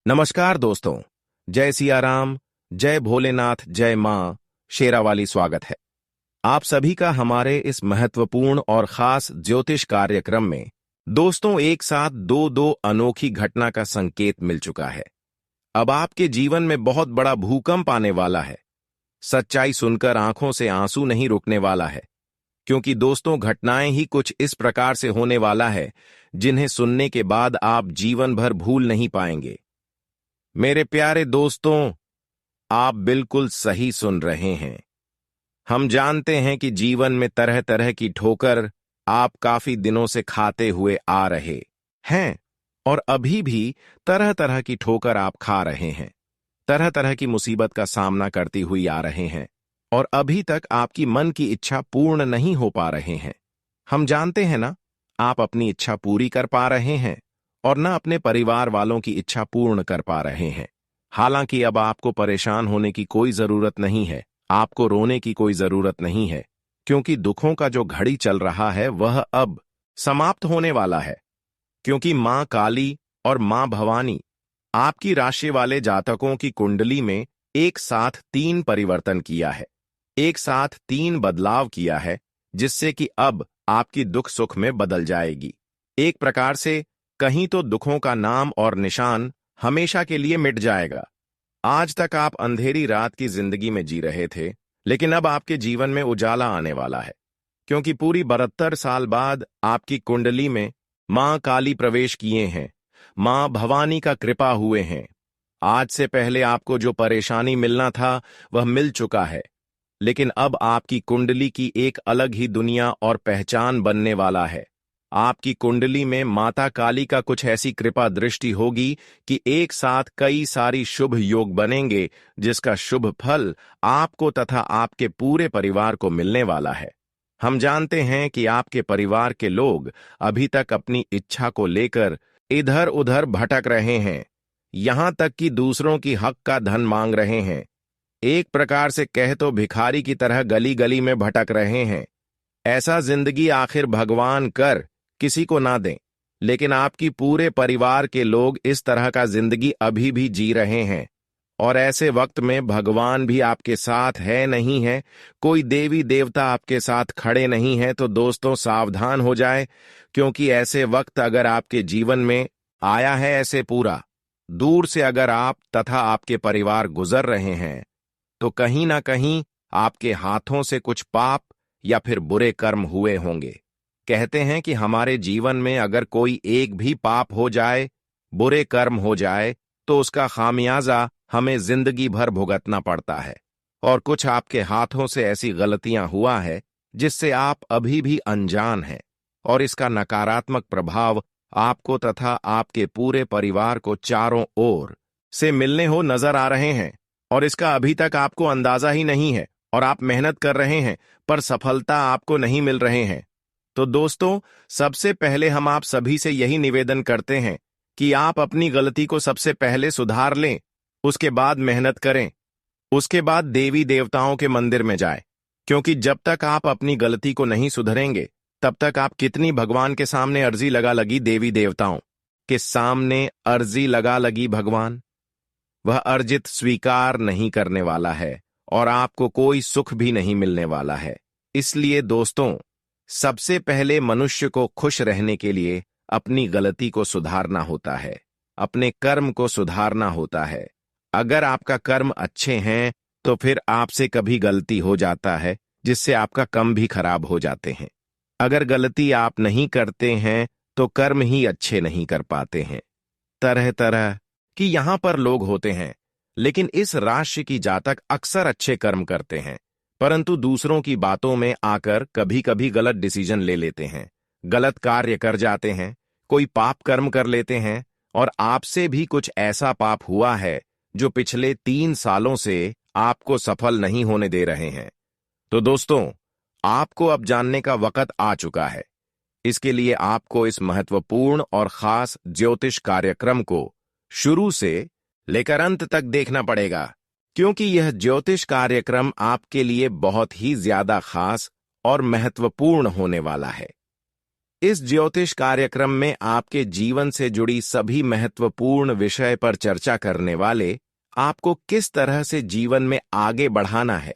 नमस्कार दोस्तों। जय सिया राम, जय भोलेनाथ, जय मां शेरावाली। स्वागत है आप सभी का हमारे इस महत्वपूर्ण और खास ज्योतिष कार्यक्रम में। दोस्तों, एक साथ दो दो अनोखी घटना का संकेत मिल चुका है। अब आपके जीवन में बहुत बड़ा भूकंप आने वाला है। सच्चाई सुनकर आंखों से आंसू नहीं रुकने वाला है, क्योंकि दोस्तों, घटनाएं ही कुछ इस प्रकार से होने वाला है जिन्हें सुनने के बाद आप जीवन भर भूल नहीं पाएंगे। मेरे प्यारे दोस्तों, आप बिल्कुल सही सुन रहे हैं। हम जानते हैं कि जीवन में तरह तरह की ठोकर आप काफी दिनों से खाते हुए आ रहे हैं, और अभी भी तरह तरह की ठोकर आप खा रहे हैं। तरह तरह की मुसीबत का सामना करती हुई आ रहे हैं, और अभी तक आपकी मन की इच्छा पूर्ण नहीं हो पा रहे हैं। हम जानते हैं ना, आप अपनी इच्छा पूरी कर पा रहे हैं और न अपने परिवार वालों की इच्छा पूर्ण कर पा रहे हैं। हालांकि अब आपको परेशान होने की कोई जरूरत नहीं है, आपको रोने की कोई जरूरत नहीं है, क्योंकि दुखों का जो घड़ी चल रहा है वह अब समाप्त होने वाला है। क्योंकि मां काली और मां भवानी आपकी राशि वाले जातकों की कुंडली में एक साथ 3 परिवर्तन किया है, एक साथ 3 बदलाव किया है, जिससे कि अब आपकी दुख सुख में बदल जाएगी। एक प्रकार से कहीं तो दुखों का नाम और निशान हमेशा के लिए मिट जाएगा। आज तक आप अंधेरी रात की जिंदगी में जी रहे थे, लेकिन अब आपके जीवन में उजाला आने वाला है, क्योंकि पूरी 72 साल बाद आपकी कुंडली में मां काली प्रवेश किए हैं, मां भवानी का कृपा हुए हैं। आज से पहले आपको जो परेशानी मिलना था वह मिल चुका है, लेकिन अब आपकी कुंडली की एक अलग ही दुनिया और पहचान बनने वाला है। आपकी कुंडली में माता काली का कुछ ऐसी कृपा दृष्टि होगी कि एक साथ कई सारी शुभ योग बनेंगे, जिसका शुभ फल आपको तथा आपके पूरे परिवार को मिलने वाला है। हम जानते हैं कि आपके परिवार के लोग अभी तक अपनी इच्छा को लेकर इधर उधर भटक रहे हैं, यहां तक कि दूसरों की हक का धन मांग रहे हैं। एक प्रकार से कह तो भिखारी की तरह गली गली में भटक रहे हैं। ऐसा जिंदगी आखिर भगवान कर किसी को ना दें, लेकिन आपकी पूरे परिवार के लोग इस तरह का जिंदगी अभी भी जी रहे हैं। और ऐसे वक्त में भगवान भी आपके साथ है नहीं है, कोई देवी देवता आपके साथ खड़े नहीं है, तो दोस्तों सावधान हो जाए, क्योंकि ऐसे वक्त अगर आपके जीवन में आया है, ऐसे पूरा दूर से अगर आप तथा आपके परिवार गुजर रहे हैं, तो कहीं ना कहीं आपके हाथों से कुछ पाप या फिर बुरे कर्म हुए होंगे। कहते हैं कि हमारे जीवन में अगर कोई एक भी पाप हो जाए, बुरे कर्म हो जाए, तो उसका खामियाजा हमें जिंदगी भर भुगतना पड़ता है। और कुछ आपके हाथों से ऐसी गलतियां हुआ है जिससे आप अभी भी अनजान हैं, और इसका नकारात्मक प्रभाव आपको तथा आपके पूरे परिवार को चारों ओर से मिलने हो नजर आ रहे हैं, और इसका अभी तक आपको अंदाजा ही नहीं है, और आप मेहनत कर रहे हैं पर सफलता आपको नहीं मिल रहे हैं। तो दोस्तों, सबसे पहले हम आप सभी से यही निवेदन करते हैं कि आप अपनी गलती को सबसे पहले सुधार लें, उसके बाद मेहनत करें, उसके बाद देवी देवताओं के मंदिर में जाएं, क्योंकि जब तक आप अपनी गलती को नहीं सुधरेंगे, तब तक आप कितनी भगवान के सामने अर्जी लगा लगी, देवी देवताओं के सामने अर्जी लगा लगी, भगवान वह अर्जित स्वीकार नहीं करने वाला है, और आपको कोई सुख भी नहीं मिलने वाला है। इसलिए दोस्तों, सबसे पहले मनुष्य को खुश रहने के लिए अपनी गलती को सुधारना होता है, अपने कर्म को सुधारना होता है। अगर आपका कर्म अच्छे हैं तो फिर आपसे कभी गलती हो जाता है, जिससे आपका कर्म भी खराब हो जाते हैं। अगर गलती आप नहीं करते हैं तो कर्म ही अच्छे नहीं कर पाते हैं। तरह तरह कि यहां पर लोग होते हैं, लेकिन इस राशि की जातक अक्सर अच्छे कर्म करते हैं, परंतु दूसरों की बातों में आकर कभी कभी गलत डिसीजन ले लेते हैं, गलत कार्य कर जाते हैं, कोई पाप कर्म कर लेते हैं। और आपसे भी कुछ ऐसा पाप हुआ है जो पिछले 3 सालों से आपको सफल नहीं होने दे रहे हैं। तो दोस्तों, आपको अब जानने का वक्त आ चुका है। इसके लिए आपको इस महत्वपूर्ण और खास ज्योतिष कार्यक्रम को शुरू से लेकर अंत तक देखना पड़ेगा, क्योंकि यह ज्योतिष कार्यक्रम आपके लिए बहुत ही ज्यादा खास और महत्वपूर्ण होने वाला है। इस ज्योतिष कार्यक्रम में आपके जीवन से जुड़ी सभी महत्वपूर्ण विषय पर चर्चा करने वाले आपको किस तरह से जीवन में आगे बढ़ाना है,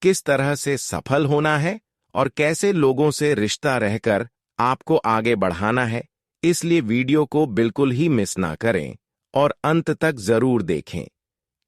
किस तरह से सफल होना है और कैसे लोगों से रिश्ता रहकर आपको आगे बढ़ाना है। इसलिए वीडियो को बिल्कुल ही मिस ना करें और अंत तक जरूर देखें,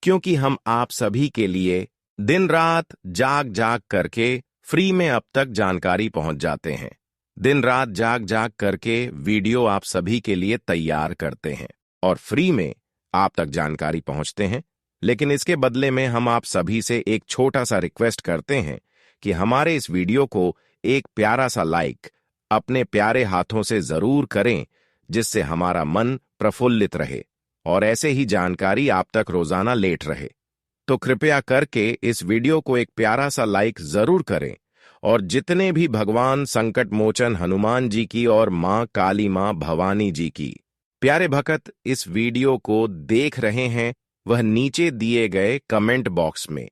क्योंकि हम आप सभी के लिए दिन रात जाग जाग करके फ्री में अब तक जानकारी पहुंच जाते हैं। दिन रात जाग जाग करके वीडियो आप सभी के लिए तैयार करते हैं और फ्री में आप तक जानकारी पहुंचते हैं। लेकिन इसके बदले में हम आप सभी से एक छोटा सा रिक्वेस्ट करते हैं कि हमारे इस वीडियो को एक प्यारा सा लाइक अपने प्यारे हाथों से जरूर करें, जिससे हमारा मन प्रफुल्लित रहे और ऐसे ही जानकारी आप तक रोजाना लेट रहे। तो कृपया करके इस वीडियो को एक प्यारा सा लाइक जरूर करें और जितने भी भगवान संकट मोचन हनुमान जी की और मां काली मां भवानी जी की प्यारे भक्त इस वीडियो को देख रहे हैं, वह नीचे दिए गए कमेंट बॉक्स में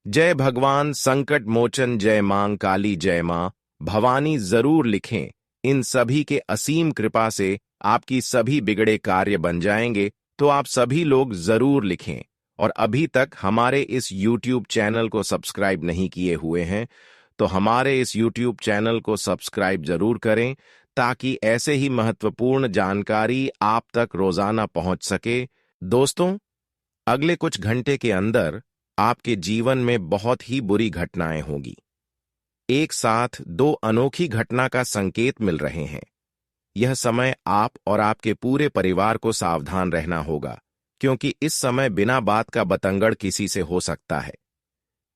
जय भगवान संकट मोचन जय मां काली जय मां भवानी जरूर लिखें। इन सभी के असीम कृपा से आपकी सभी बिगड़े कार्य बन जाएंगे। तो आप सभी लोग जरूर लिखें और अभी तक हमारे इस YouTube चैनल को सब्सक्राइब नहीं किए हुए हैं तो हमारे इस YouTube चैनल को सब्सक्राइब जरूर करें, ताकि ऐसे ही महत्वपूर्ण जानकारी आप तक रोजाना पहुंच सके। दोस्तों, अगले कुछ घंटे के अंदर आपके जीवन में बहुत ही बुरी घटनाएं होंगी। एक साथ दो अनोखी घटना का संकेत मिल रहे हैं। यह समय आप और आपके पूरे परिवार को सावधान रहना होगा, क्योंकि इस समय बिना बात का बतंगड़ किसी से हो सकता है।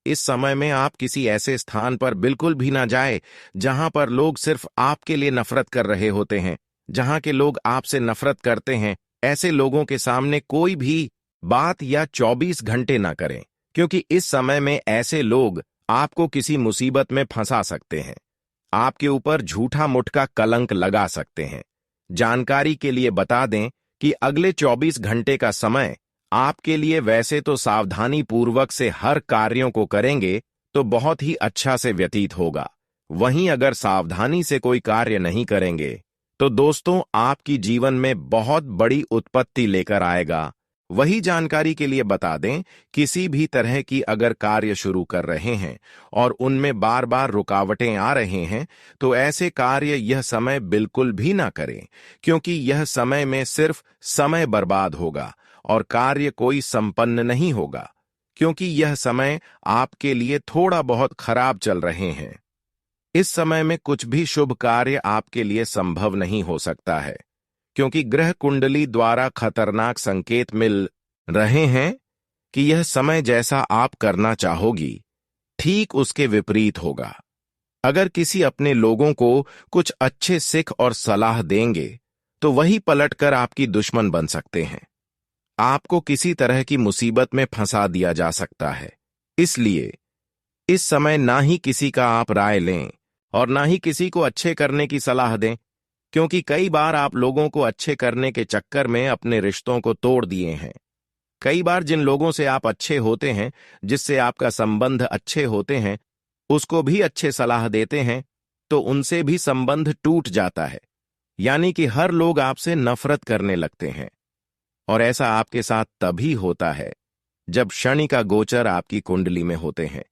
इस समय में आप किसी ऐसे स्थान पर बिल्कुल भी ना जाए जहां पर लोग सिर्फ आपके लिए नफरत कर रहे होते हैं। जहां के लोग आपसे नफरत करते हैं, ऐसे लोगों के सामने कोई भी बात या 24 घंटे ना करें, क्योंकि इस समय में ऐसे लोग आपको किसी मुसीबत में फंसा सकते हैं, आपके ऊपर झूठा मुठका कलंक लगा सकते हैं। जानकारी के लिए बता दें कि अगले 24 घंटे का समय आपके लिए वैसे तो सावधानी पूर्वक से हर कार्यों को करेंगे तो बहुत ही अच्छा से व्यतीत होगा। वहीं अगर सावधानी से कोई कार्य नहीं करेंगे तो दोस्तों आपकी जीवन में बहुत बड़ी उत्पत्ति लेकर आएगा। वही जानकारी के लिए बता दें, किसी भी तरह की अगर कार्य शुरू कर रहे हैं और उनमें बार बार रुकावटें आ रहे हैं तो ऐसे कार्य यह समय बिल्कुल भी ना करें, क्योंकि यह समय में सिर्फ समय बर्बाद होगा और कार्य कोई संपन्न नहीं होगा, क्योंकि यह समय आपके लिए थोड़ा बहुत खराब चल रहे हैं। इस समय में कुछ भी शुभ कार्य आपके लिए संभव नहीं हो सकता है, क्योंकि ग्रह कुंडली द्वारा खतरनाक संकेत मिल रहे हैं कि यह समय जैसा आप करना चाहोगी ठीक उसके विपरीत होगा। अगर किसी अपने लोगों को कुछ अच्छे सिख और सलाह देंगे तो वही पलटकर आपकी दुश्मन बन सकते हैं। आपको किसी तरह की मुसीबत में फंसा दिया जा सकता है। इसलिए इस समय ना ही किसी का आप राय लें और ना ही किसी को अच्छे करने की सलाह दें, क्योंकि कई बार आप लोगों को अच्छे करने के चक्कर में अपने रिश्तों को तोड़ दिए हैं। कई बार जिन लोगों से आप अच्छे होते हैं, जिससे आपका संबंध अच्छे होते हैं, उसको भी अच्छे सलाह देते हैं तो उनसे भी संबंध टूट जाता है। यानी कि हर लोग आपसे नफरत करने लगते हैं। और ऐसा आपके साथ तभी होता है जब शनि का गोचर आपकी कुंडली में होते हैं।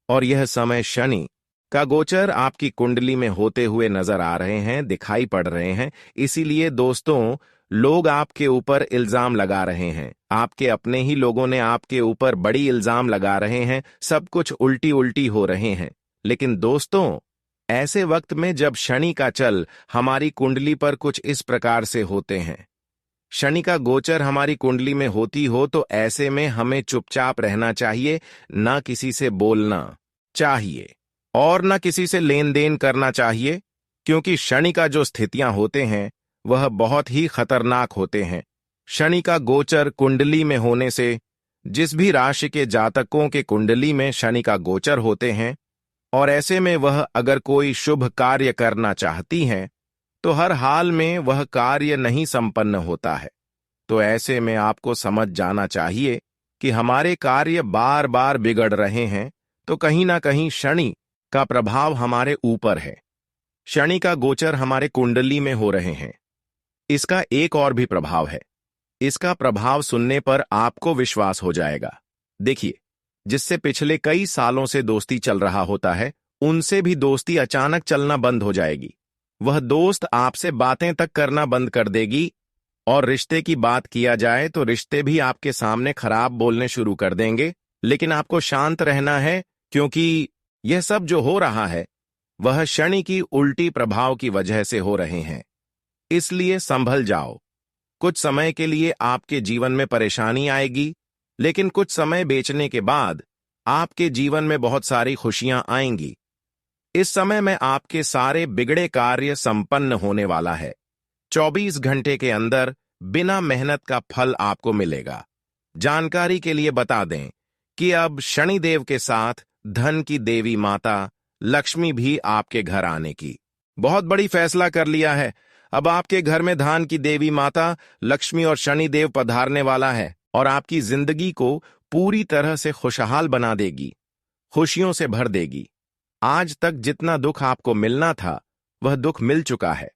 और यह समय शनि का गोचर आपकी कुंडली में होते हुए नजर आ रहे हैं, दिखाई पड़ रहे हैं। इसीलिए दोस्तों, लोग आपके ऊपर इल्जाम लगा रहे हैं। आपके अपने ही लोगों ने आपके ऊपर बड़ी इल्जाम लगा रहे हैं। सब कुछ उल्टी उल्टी हो रहे हैं। लेकिन दोस्तों, ऐसे वक्त में जब शनि का चल हमारी कुंडली पर कुछ इस प्रकार से होते हैं, शनि का गोचर हमारी कुंडली में होती हो, तो ऐसे में हमें चुपचाप रहना चाहिए, ना किसी से बोलना चाहिए और न किसी से लेन देन करना चाहिए, क्योंकि शनि का जो स्थितियां होते हैं वह बहुत ही खतरनाक होते हैं। शनि का गोचर कुंडली में होने से जिस भी राशि के जातकों के कुंडली में शनि का गोचर होते हैं और ऐसे में वह अगर कोई शुभ कार्य करना चाहती हैं तो हर हाल में वह कार्य नहीं संपन्न होता है। तो ऐसे में आपको समझ जाना चाहिए कि हमारे कार्य बार बार बिगड़ रहे हैं, तो कहीं ना कहीं शनि का प्रभाव हमारे ऊपर है। शनि का गोचर हमारे कुंडली में हो रहे हैं। इसका एक और भी प्रभाव है। इसका प्रभाव सुनने पर आपको विश्वास हो जाएगा। देखिए, जिससे पिछले कई सालों से दोस्ती चल रहा होता है, उनसे भी दोस्ती अचानक चलना बंद हो जाएगी। वह दोस्त आपसे बातें तक करना बंद कर देगी, और रिश्ते की बात किया जाए तो रिश्ते भी आपके सामने खराब बोलने शुरू कर देंगे। लेकिन आपको शांत रहना है, क्योंकि यह सब जो हो रहा है वह शनि की उल्टी प्रभाव की वजह से हो रहे हैं। इसलिए संभल जाओ। कुछ समय के लिए आपके जीवन में परेशानी आएगी, लेकिन कुछ समय बेचने के बाद आपके जीवन में बहुत सारी खुशियां आएंगी। इस समय में आपके सारे बिगड़े कार्य संपन्न होने वाला है। 24 घंटे के अंदर बिना मेहनत का फल आपको मिलेगा। जानकारी के लिए बता दें कि अब शनिदेव के साथ धन की देवी माता लक्ष्मी भी आपके घर आने की बहुत बड़ी फैसला कर लिया है। अब आपके घर में धन की देवी माता लक्ष्मी और शनिदेव पधारने वाला है और आपकी जिंदगी को पूरी तरह से खुशहाल बना देगी, खुशियों से भर देगी। आज तक जितना दुख आपको मिलना था वह दुख मिल चुका है,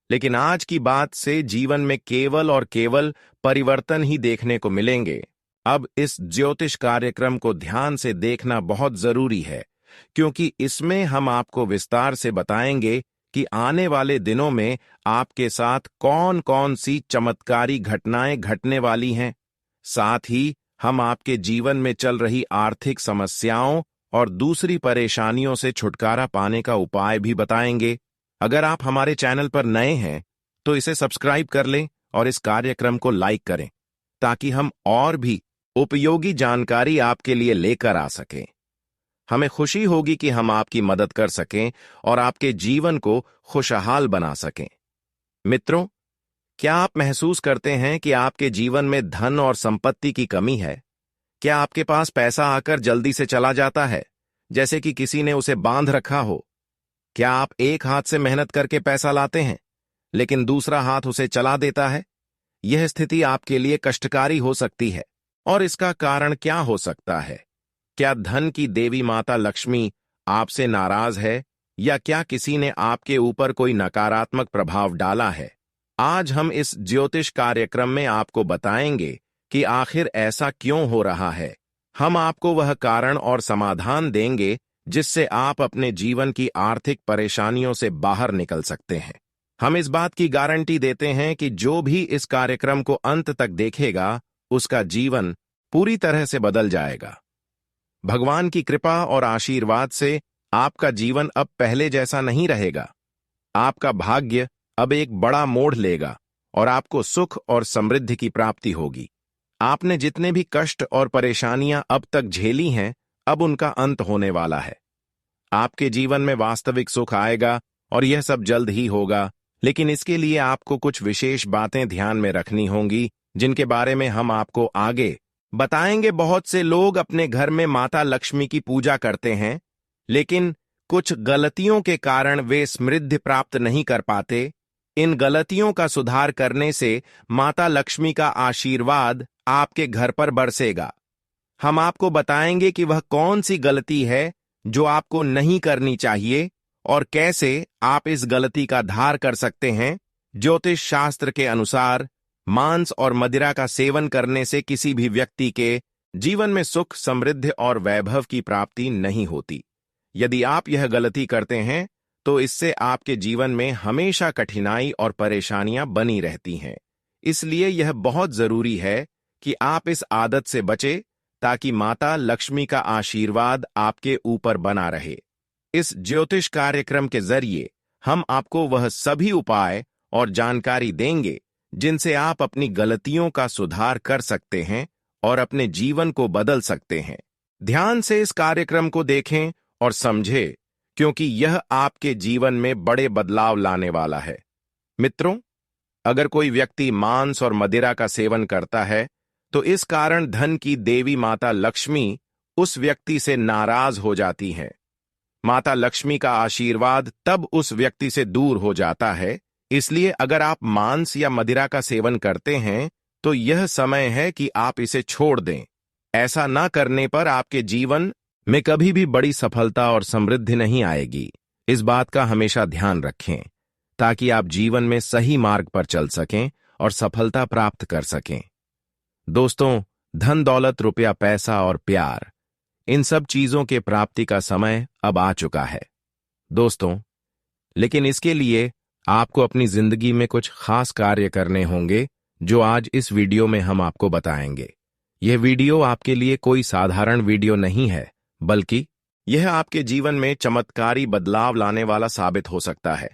लेकिन आज की बात से जीवन में केवल और केवल परिवर्तन ही देखने को मिलेंगे। अब इस ज्योतिष कार्यक्रम को ध्यान से देखना बहुत जरूरी है, क्योंकि इसमें हम आपको विस्तार से बताएंगे कि आने वाले दिनों में आपके साथ कौन कौन सी चमत्कारी घटनाएं घटने वाली हैं। साथ ही हम आपके जीवन में चल रही आर्थिक समस्याओं और दूसरी परेशानियों से छुटकारा पाने का उपाय भी बताएंगे। अगर आप हमारे चैनल पर नए हैं तो इसे सब्सक्राइब कर लें और इस कार्यक्रम को लाइक करें, ताकि हम और भी उपयोगी जानकारी आपके लिए लेकर आ सकें। हमें खुशी होगी कि हम आपकी मदद कर सकें और आपके जीवन को खुशहाल बना सकें। मित्रों, क्या आप महसूस करते हैं कि आपके जीवन में धन और संपत्ति की कमी है? क्या आपके पास पैसा आकर जल्दी से चला जाता है, जैसे कि किसी ने उसे बांध रखा हो? क्या आप एक हाथ से मेहनत करके पैसा लाते हैं, लेकिन दूसरा हाथ उसे चला देता है? यह स्थिति आपके लिए कष्टकारी हो सकती है। और इसका कारण क्या हो सकता है? क्या धन की देवी माता लक्ष्मी आपसे नाराज है, या क्या किसी ने आपके ऊपर कोई नकारात्मक प्रभाव डाला है? आज हम इस ज्योतिष कार्यक्रम में आपको बताएंगे कि आखिर ऐसा क्यों हो रहा है। हम आपको वह कारण और समाधान देंगे जिससे आप अपने जीवन की आर्थिक परेशानियों से बाहर निकल सकते हैं। हम इस बात की गारंटी देते हैं कि जो भी इस कार्यक्रम को अंत तक देखेगा, उसका जीवन पूरी तरह से बदल जाएगा। भगवान की कृपा और आशीर्वाद से आपका जीवन अब पहले जैसा नहीं रहेगा। आपका भाग्य अब एक बड़ा मोड़ लेगा और आपको सुख और समृद्धि की प्राप्ति होगी। आपने जितने भी कष्ट और परेशानियां अब तक झेली हैं, अब उनका अंत होने वाला है। आपके जीवन में वास्तविक सुख आएगा और यह सब जल्द ही होगा, लेकिन इसके लिए आपको कुछ विशेष बातें ध्यान में रखनी होंगी, जिनके बारे में हम आपको आगे बताएंगे। बहुत से लोग अपने घर में माता लक्ष्मी की पूजा करते हैं, लेकिन कुछ गलतियों के कारण वे समृद्धि प्राप्त नहीं कर पाते। इन गलतियों का सुधार करने से माता लक्ष्मी का आशीर्वाद आपके घर पर बरसेगा। हम आपको बताएंगे कि वह कौन सी गलती है जो आपको नहीं करनी चाहिए और कैसे आप इस गलती का धार कर सकते हैं। ज्योतिष शास्त्र के अनुसार मांस और मदिरा का सेवन करने से किसी भी व्यक्ति के जीवन में सुख, समृद्धि और वैभव की प्राप्ति नहीं होती। यदि आप यह गलती करते हैं तो इससे आपके जीवन में हमेशा कठिनाई और परेशानियां बनी रहती हैं। इसलिए यह बहुत जरूरी है कि आप इस आदत से बचें, ताकि माता लक्ष्मी का आशीर्वाद आपके ऊपर बना रहे। इस ज्योतिष कार्यक्रम के जरिए हम आपको वह सभी उपाय और जानकारी देंगे जिनसे आप अपनी गलतियों का सुधार कर सकते हैं और अपने जीवन को बदल सकते हैं। ध्यान से इस कार्यक्रम को देखें और समझें, क्योंकि यह आपके जीवन में बड़े बदलाव लाने वाला है। मित्रों, अगर कोई व्यक्ति मांस और मदिरा का सेवन करता है तो इस कारण धन की देवी माता लक्ष्मी उस व्यक्ति से नाराज हो जाती हैं। माता लक्ष्मी का आशीर्वाद तब उस व्यक्ति से दूर हो जाता है। इसलिए अगर आप मांस या मदिरा का सेवन करते हैं तो यह समय है कि आप इसे छोड़ दें। ऐसा न करने पर आपके जीवन में कभी भी बड़ी सफलता और समृद्धि नहीं आएगी। इस बात का हमेशा ध्यान रखें ताकि आप जीवन में सही मार्ग पर चल सकें और सफलता प्राप्त कर सकें। दोस्तों, धन दौलत, रुपया, पैसा और प्यार, इन सब चीजों के प्राप्ति का समय अब आ चुका है दोस्तों। लेकिन इसके लिए आपको अपनी जिंदगी में कुछ खास कार्य करने होंगे जो आज इस वीडियो में हम आपको बताएंगे। यह वीडियो आपके लिए कोई साधारण वीडियो नहीं है, बल्कि यह आपके जीवन में चमत्कारी बदलाव लाने वाला साबित हो सकता है।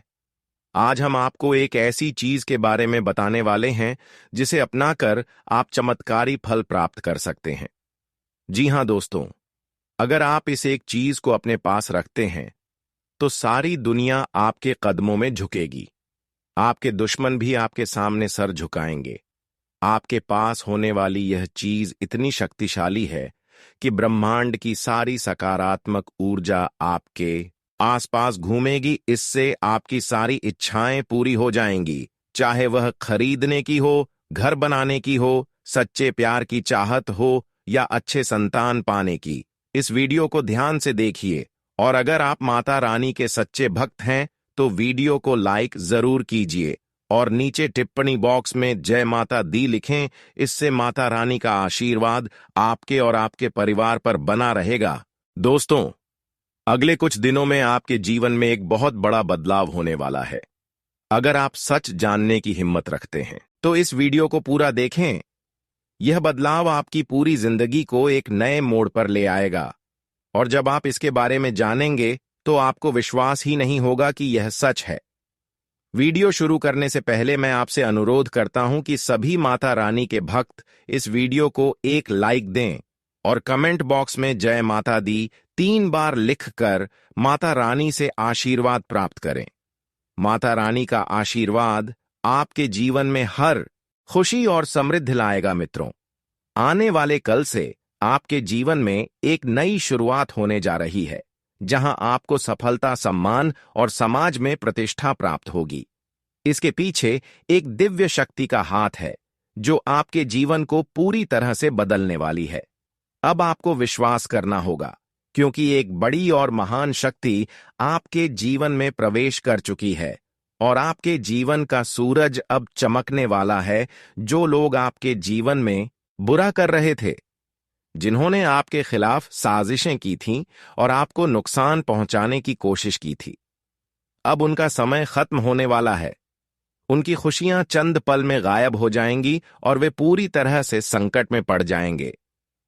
आज हम आपको एक ऐसी चीज के बारे में बताने वाले हैं जिसे अपनाकर आप चमत्कारी फल प्राप्त कर सकते हैं। जी हां दोस्तों, अगर आप इस एक चीज को अपने पास रखते हैं तो सारी दुनिया आपके कदमों में झुकेगी। आपके दुश्मन भी आपके सामने सर झुकाएंगे। आपके पास होने वाली यह चीज इतनी शक्तिशाली है कि ब्रह्मांड की सारी सकारात्मक ऊर्जा आपके आसपास घूमेगी। इससे आपकी सारी इच्छाएं पूरी हो जाएंगी, चाहे वह खरीदने की हो, घर बनाने की हो, सच्चे प्यार की चाहत हो या अच्छे संतान पाने की। इस वीडियो को ध्यान से देखिए और अगर आप माता रानी के सच्चे भक्त हैं तो वीडियो को लाइक जरूर कीजिए और नीचे टिप्पणी बॉक्स में जय माता दी लिखें। इससे माता रानी का आशीर्वाद आपके और आपके परिवार पर बना रहेगा। दोस्तों, अगले कुछ दिनों में आपके जीवन में एक बहुत बड़ा बदलाव होने वाला है। अगर आप सच जानने की हिम्मत रखते हैं तो इस वीडियो को पूरा देखें। यह बदलाव आपकी पूरी जिंदगी को एक नए मोड़ पर ले आएगा और जब आप इसके बारे में जानेंगे तो आपको विश्वास ही नहीं होगा कि यह सच है। वीडियो शुरू करने से पहले मैं आपसे अनुरोध करता हूं कि सभी माता रानी के भक्त इस वीडियो को एक लाइक दें और कमेंट बॉक्स में जय माता दी 3 बार लिखकर माता रानी से आशीर्वाद प्राप्त करें। माता रानी का आशीर्वाद आपके जीवन में हर खुशी और समृद्धि लाएगा। मित्रों, आने वाले कल से आपके जीवन में एक नई शुरुआत होने जा रही है, जहां आपको सफलता, सम्मान और समाज में प्रतिष्ठा प्राप्त होगी। इसके पीछे एक दिव्य शक्ति का हाथ है जो आपके जीवन को पूरी तरह से बदलने वाली है। अब आपको विश्वास करना होगा, क्योंकि एक बड़ी और महान शक्ति आपके जीवन में प्रवेश कर चुकी है और आपके जीवन का सूरज अब चमकने वाला है। जो लोग आपके जीवन में बुरा कर रहे थे, जिन्होंने आपके खिलाफ साजिशें की थीं और आपको नुकसान पहुंचाने की कोशिश की थी, अब उनका समय खत्म होने वाला है। उनकी खुशियां चंद पल में गायब हो जाएंगी और वे पूरी तरह से संकट में पड़ जाएंगे।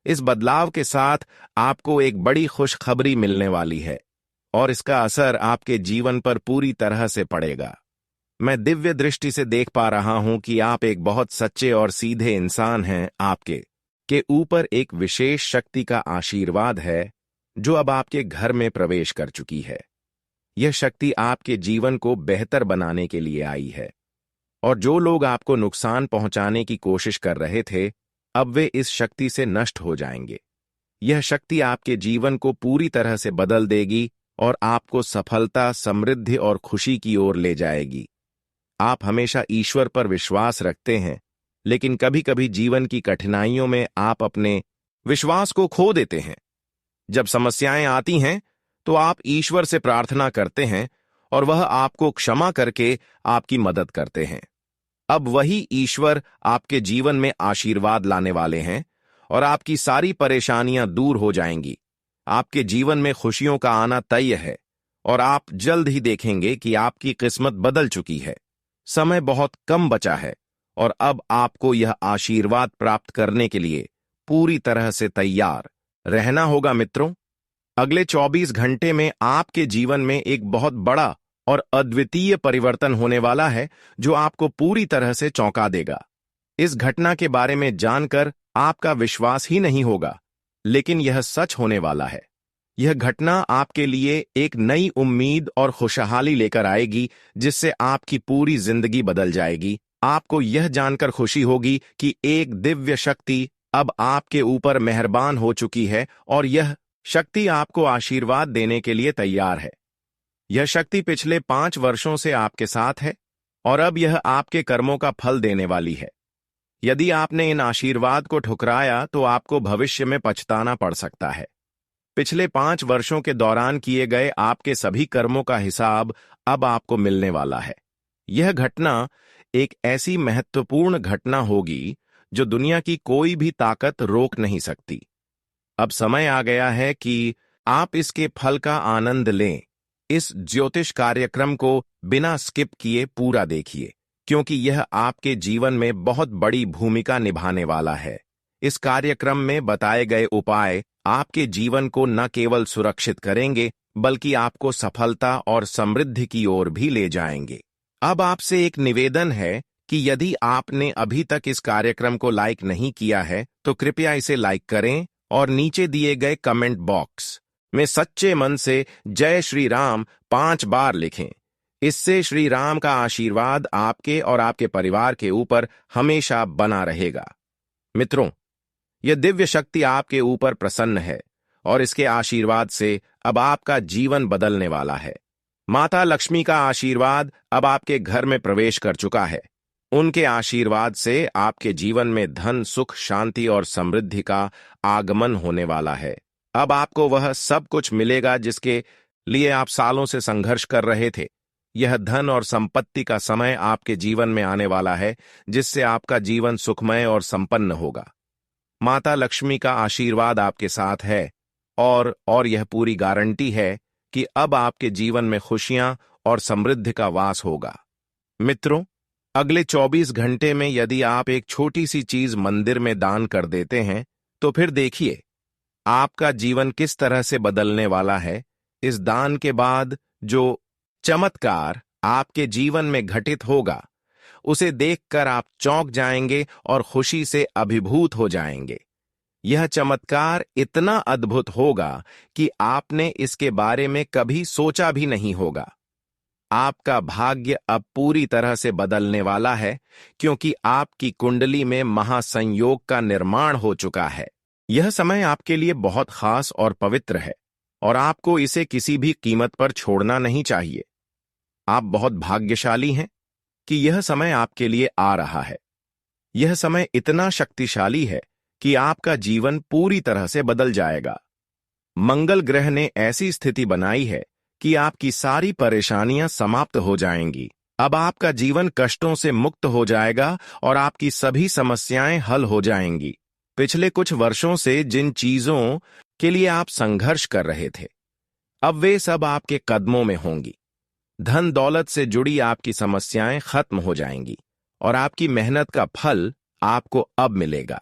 इस बदलाव के साथ आपको एक बड़ी खुशखबरी मिलने वाली है और इसका असर आपके जीवन पर पूरी तरह से पड़ेगा। मैं दिव्य दृष्टि से देख पा रहा हूं कि आप एक बहुत सच्चे और सीधे इंसान हैं। आपके ऊपर एक विशेष शक्ति का आशीर्वाद है जो अब आपके घर में प्रवेश कर चुकी है। यह शक्ति आपके जीवन को बेहतर बनाने के लिए आई है और जो लोग आपको नुकसान पहुंचाने की कोशिश कर रहे थे, अब वे इस शक्ति से नष्ट हो जाएंगे। यह शक्ति आपके जीवन को पूरी तरह से बदल देगी और आपको सफलता, समृद्धि और खुशी की ओर ले जाएगी। आप हमेशा ईश्वर पर विश्वास रखते हैं, लेकिन कभी-कभी जीवन की कठिनाइयों में आप अपने विश्वास को खो देते हैं। जब समस्याएं आती हैं तो आप ईश्वर से प्रार्थना करते हैं और वह आपको क्षमा करके आपकी मदद करते हैं। अब वही ईश्वर आपके जीवन में आशीर्वाद लाने वाले हैं और आपकी सारी परेशानियां दूर हो जाएंगी। आपके जीवन में खुशियों का आना तय है और आप जल्द ही देखेंगे कि आपकी किस्मत बदल चुकी है। समय बहुत कम बचा है और अब आपको यह आशीर्वाद प्राप्त करने के लिए पूरी तरह से तैयार रहना होगा। मित्रों, अगले 24 घंटे में आपके जीवन में एक बहुत बड़ा और अद्वितीय परिवर्तन होने वाला है जो आपको पूरी तरह से चौंका देगा। इस घटना के बारे में जानकर आपका विश्वास ही नहीं होगा, लेकिन यह सच होने वाला है। यह घटना आपके लिए एक नई उम्मीद और खुशहाली लेकर आएगी, जिससे आपकी पूरी जिंदगी बदल जाएगी। आपको यह जानकर खुशी होगी कि एक दिव्य शक्ति अब आपके ऊपर मेहरबान हो चुकी है और यह शक्ति आपको आशीर्वाद देने के लिए तैयार है। यह शक्ति पिछले 5 वर्षों से आपके साथ है और अब यह आपके कर्मों का फल देने वाली है। यदि आपने इन आशीर्वाद को ठुकराया तो आपको भविष्य में पछताना पड़ सकता है। पिछले 5 वर्षों के दौरान किए गए आपके सभी कर्मों का हिसाब अब आपको मिलने वाला है। यह घटना एक ऐसी महत्वपूर्ण घटना होगी जो दुनिया की कोई भी ताकत रोक नहीं सकती। अब समय आ गया है कि आप इसके फल का आनंद लें। इस ज्योतिष कार्यक्रम को बिना स्किप किए पूरा देखिए, क्योंकि यह आपके जीवन में बहुत बड़ी भूमिका निभाने वाला है। इस कार्यक्रम में बताए गए उपाय आपके जीवन को न केवल सुरक्षित करेंगे, बल्कि आपको सफलता और समृद्धि की ओर भी ले जाएंगे। अब आपसे एक निवेदन है कि यदि आपने अभी तक इस कार्यक्रम को लाइक नहीं किया है, तो कृपया इसे लाइक करें और नीचे दिए गए कमेंट बॉक्स में सच्चे मन से जय श्री राम 5 बार लिखें। इससे श्री राम का आशीर्वाद आपके और आपके परिवार के ऊपर हमेशा बना रहेगा। मित्रों, यह दिव्य शक्ति आपके ऊपर प्रसन्न है और इसके आशीर्वाद से अब आपका जीवन बदलने वाला है। माता लक्ष्मी का आशीर्वाद अब आपके घर में प्रवेश कर चुका है। उनके आशीर्वाद से आपके जीवन में धन, सुख, शांति और समृद्धि का आगमन होने वाला है। अब आपको वह सब कुछ मिलेगा जिसके लिए आप सालों से संघर्ष कर रहे थे। यह धन और संपत्ति का समय आपके जीवन में आने वाला है, जिससे आपका जीवन सुखमय और संपन्न होगा। माता लक्ष्मी का आशीर्वाद आपके साथ है और यह पूरी गारंटी है कि अब आपके जीवन में खुशियां और समृद्धि का वास होगा। मित्रों, अगले 24 घंटे में यदि आप एक छोटी सी चीज मंदिर में दान कर देते हैं, तो फिर देखिए आपका जीवन किस तरह से बदलने वाला है। इस दान के बाद जो चमत्कार आपके जीवन में घटित होगा, उसे देखकर आप चौंक जाएंगे और खुशी से अभिभूत हो जाएंगे। यह चमत्कार इतना अद्भुत होगा कि आपने इसके बारे में कभी सोचा भी नहीं होगा। आपका भाग्य अब पूरी तरह से बदलने वाला है, क्योंकि आपकी कुंडली में महासंयोग का निर्माण हो चुका है। यह समय आपके लिए बहुत खास और पवित्र है और आपको इसे किसी भी कीमत पर छोड़ना नहीं चाहिए। आप बहुत भाग्यशाली हैं कि यह समय आपके लिए आ रहा है। यह समय इतना शक्तिशाली है कि आपका जीवन पूरी तरह से बदल जाएगा। मंगल ग्रह ने ऐसी स्थिति बनाई है कि आपकी सारी परेशानियां समाप्त हो जाएंगी। अब आपका जीवन कष्टों से मुक्त हो जाएगा और आपकी सभी समस्याएं हल हो जाएंगी। पिछले कुछ वर्षों से जिन चीजों के लिए आप संघर्ष कर रहे थे, अब वे सब आपके कदमों में होंगी। धन दौलत से जुड़ी आपकी समस्याएं खत्म हो जाएंगी और आपकी मेहनत का फल आपको अब मिलेगा।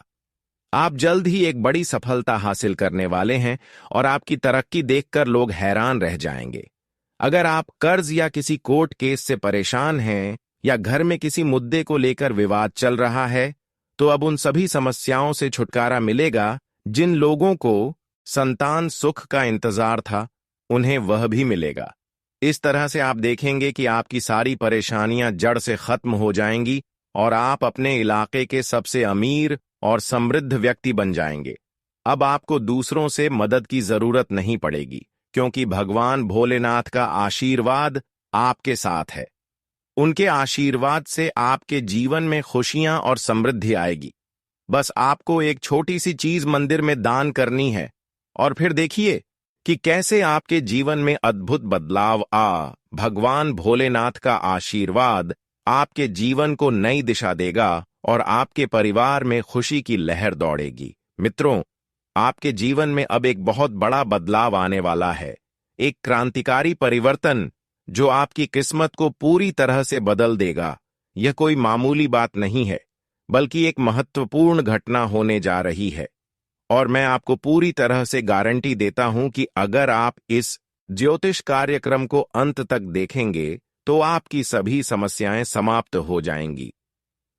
आप जल्द ही एक बड़ी सफलता हासिल करने वाले हैं और आपकी तरक्की देखकर लोग हैरान रह जाएंगे। अगर आप कर्ज या किसी कोर्ट केस से परेशान हैं या घर में किसी मुद्दे को लेकर विवाद चल रहा है, तो अब उन सभी समस्याओं से छुटकारा मिलेगा। जिन लोगों को संतान सुख का इंतजार था, उन्हें वह भी मिलेगा। इस तरह से आप देखेंगे कि आपकी सारी परेशानियां जड़ से खत्म हो जाएंगी और आप अपने इलाके के सबसे अमीर और समृद्ध व्यक्ति बन जाएंगे। अब आपको दूसरों से मदद की जरूरत नहीं पड़ेगी, क्योंकि भगवान भोलेनाथ का आशीर्वाद आपके साथ है। उनके आशीर्वाद से आपके जीवन में खुशियां और समृद्धि आएगी। बस आपको एक छोटी सी चीज मंदिर में दान करनी है और फिर देखिए कि कैसे आपके जीवन में अद्भुत बदलाव भगवान भोलेनाथ का आशीर्वाद आपके जीवन को नई दिशा देगा और आपके परिवार में खुशी की लहर दौड़ेगी। मित्रों, आपके जीवन में अब एक बहुत बड़ा बदलाव आने वाला है, एक क्रांतिकारी परिवर्तन जो आपकी किस्मत को पूरी तरह से बदल देगा। यह कोई मामूली बात नहीं है, बल्कि एक महत्वपूर्ण घटना होने जा रही है और मैं आपको पूरी तरह से गारंटी देता हूं कि अगर आप इस ज्योतिष कार्यक्रम को अंत तक देखेंगे तो आपकी सभी समस्याएं समाप्त हो जाएंगी।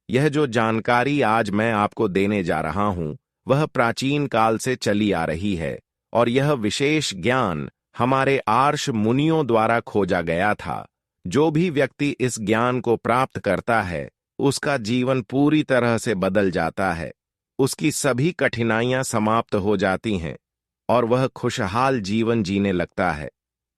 यह जो जानकारी आज मैं आपको देने जा रहा हूं, वह प्राचीन काल से चली आ रही है और यह विशेष ज्ञान हमारे आर्ष मुनियों द्वारा खोजा गया था। जो भी व्यक्ति इस ज्ञान को प्राप्त करता है, उसका जीवन पूरी तरह से बदल जाता है। उसकी सभी कठिनाइयां समाप्त हो जाती हैं और वह खुशहाल जीवन जीने लगता है।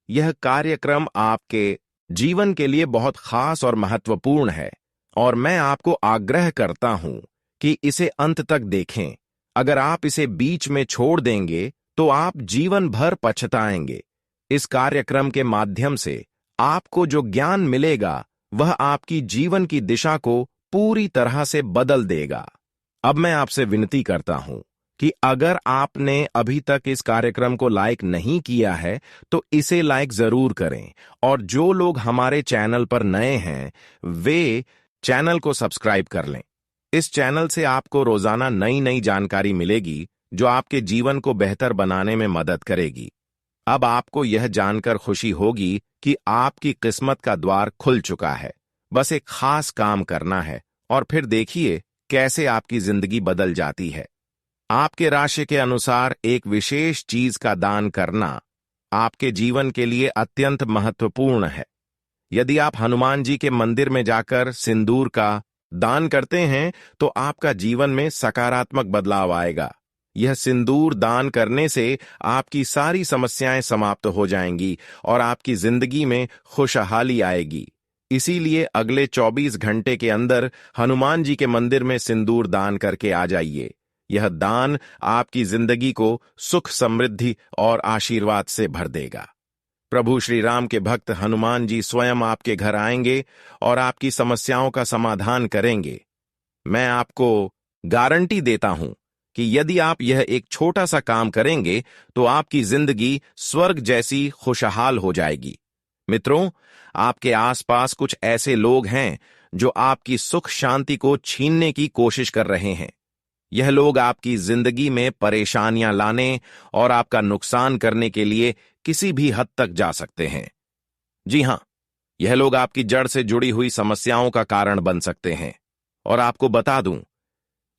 यह कार्यक्रम आपके जीवन के लिए बहुत खास और महत्वपूर्ण है और मैं आपको आग्रह करता हूं कि इसे अंत तक देखें। अगर आप इसे बीच में छोड़ देंगे तो आप जीवन भर पछताएंगे। इस कार्यक्रम के माध्यम से आपको जो ज्ञान मिलेगा वह आपकी जीवन की दिशा को पूरी तरह से बदल देगा। अब मैं आपसे विनती करता हूं कि अगर आपने अभी तक इस कार्यक्रम को लाइक नहीं किया है तो इसे लाइक जरूर करें, और जो लोग हमारे चैनल पर नए हैं वे चैनल को सब्सक्राइब कर लें। इस चैनल से आपको रोजाना नई नई जानकारी मिलेगी जो आपके जीवन को बेहतर बनाने में मदद करेगी। अब आपको यह जानकर खुशी होगी कि आपकी किस्मत का द्वार खुल चुका है। बस एक खास काम करना है और फिर देखिए कैसे आपकी जिंदगी बदल जाती है। आपके राशि के अनुसार एक विशेष चीज का दान करना आपके जीवन के लिए अत्यंत महत्वपूर्ण है। यदि आप हनुमान जी के मंदिर में जाकर सिंदूर का दान करते हैं तो आपका जीवन में सकारात्मक बदलाव आएगा। यह सिंदूर दान करने से आपकी सारी समस्याएं समाप्त हो जाएंगी और आपकी जिंदगी में खुशहाली आएगी। इसीलिए अगले 24 घंटे के अंदर हनुमान जी के मंदिर में सिंदूर दान करके आ जाइए। यह दान आपकी जिंदगी को सुख, समृद्धि और आशीर्वाद से भर देगा। प्रभु श्री राम के भक्त हनुमान जी स्वयं आपके घर आएंगे और आपकी समस्याओं का समाधान करेंगे। मैं आपको गारंटी देता हूं कि यदि आप यह एक छोटा सा काम करेंगे तो आपकी जिंदगी स्वर्ग जैसी खुशहाल हो जाएगी। मित्रों, आपके आसपास कुछ ऐसे लोग हैं जो आपकी सुख शांति को छीनने की कोशिश कर रहे हैं। यह लोग आपकी जिंदगी में परेशानियां लाने और आपका नुकसान करने के लिए किसी भी हद तक जा सकते हैं। जी हां, यह लोग आपकी जड़ से जुड़ी हुई समस्याओं का कारण बन सकते हैं। और आपको बता दूं,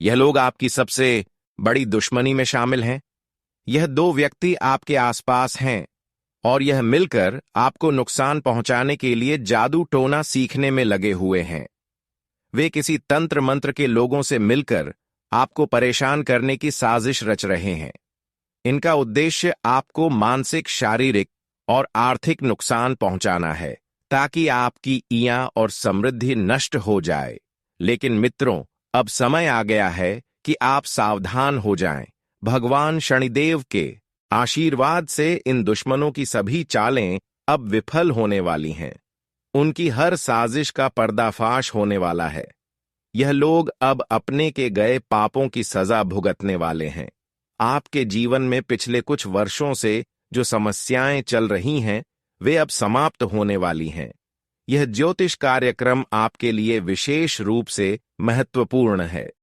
यह लोग आपकी सबसे बड़ी दुश्मनी में शामिल हैं। यह दो व्यक्ति आपके आसपास हैं और यह मिलकर आपको नुकसान पहुंचाने के लिए जादू टोना सीखने में लगे हुए हैं। वे किसी तंत्र मंत्र के लोगों से मिलकर आपको परेशान करने की साजिश रच रहे हैं। इनका उद्देश्य आपको मानसिक, शारीरिक और आर्थिक नुकसान पहुंचाना है ताकि आपकी इया और समृद्धि नष्ट हो जाए। लेकिन मित्रों, अब समय आ गया है कि आप सावधान हो जाएं। भगवान शनिदेव के आशीर्वाद से इन दुश्मनों की सभी चालें अब विफल होने वाली हैं। उनकी हर साजिश का पर्दाफाश होने वाला है। यह लोग अब अपने के गए पापों की सजा भुगतने वाले हैं। आपके जीवन में पिछले कुछ वर्षों से जो समस्याएं चल रही हैं वे अब समाप्त होने वाली हैं। यह ज्योतिष कार्यक्रम आपके लिए विशेष रूप से महत्वपूर्ण है।